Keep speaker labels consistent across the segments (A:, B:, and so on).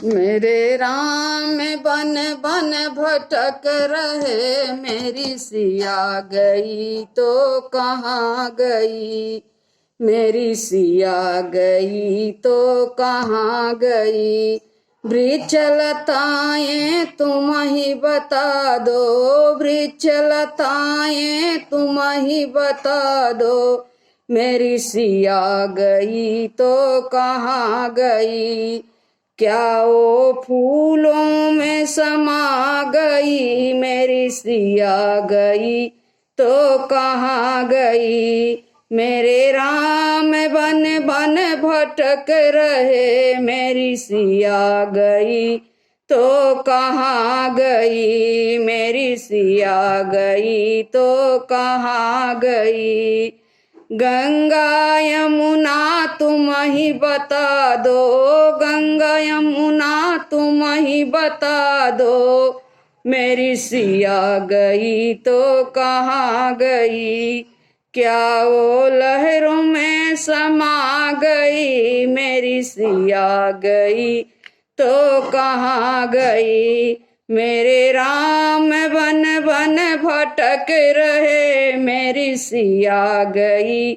A: मेरे राम बन बन भटक रहे, मेरी सिया गई तो कहाँ गई। मेरी सिया गई तो कहाँ गई। वृक्ष लताएं तुम ही बता दो, वृक्ष लताएं तुम ही बता दो। मेरी सिया गई तो कहाँ गई। क्या वो फूलों में समा गई, मेरी सिया गई तो कहाँ गई। मेरे राम बन बन भटक रहे, मेरी सिया गई तो कहाँ गई। मेरी सिया गई तो कहाँ गई। गंगा यमुना तुम ही बता दो, गंगा यमुना तुम ही बता दो। मेरी सिया गई तो कहाँ गई। क्या वो लहरों में समा गई, मेरी सिया गई तो कहाँ गई। मेरे राम बन बन भटक रहे, मेरी सिया गई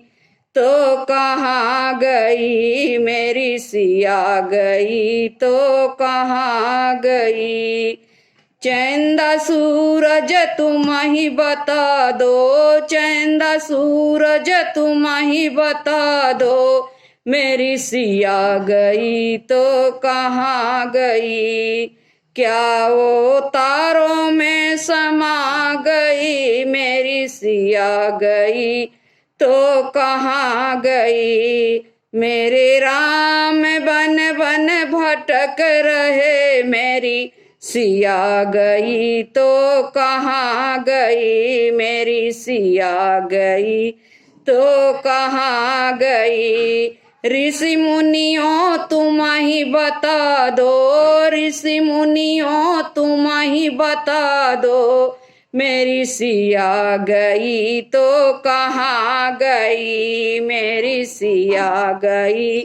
A: तो कहाँ गई। मेरी सिया गई तो कहाँ गई। चंदा सूरज तुम ही बता दो, चंदा सूरज तुम ही बता दो। मेरी सिया गई तो कहाँ गई। क्या वो तारों में समा गई, मेरी सिया गई तो कहाँ गई। मेरे राम बन बन भटक रहे, मेरी सिया गई तो कहाँ गई। मेरी सिया गई तो कहाँ गई। ऋषि मुनियों तुम ही बता दो, ऋषि मुनियों तुम ही बता दो। मेरी सिया गई तो कहाँ गई। मेरी सिया गई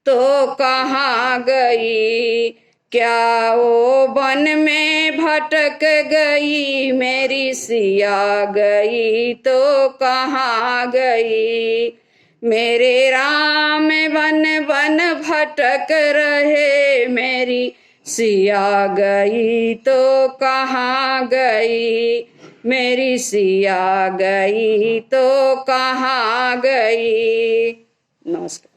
A: तो कहाँ गई। क्या वो वन में भटक गई, मेरी सिया गई तो कहाँ गई। मेरे राम वन वन भटक रहे, मेरी सिया गई तो कहाँ गई। मेरी सिया गई तो कहाँ गई। नमस्कार।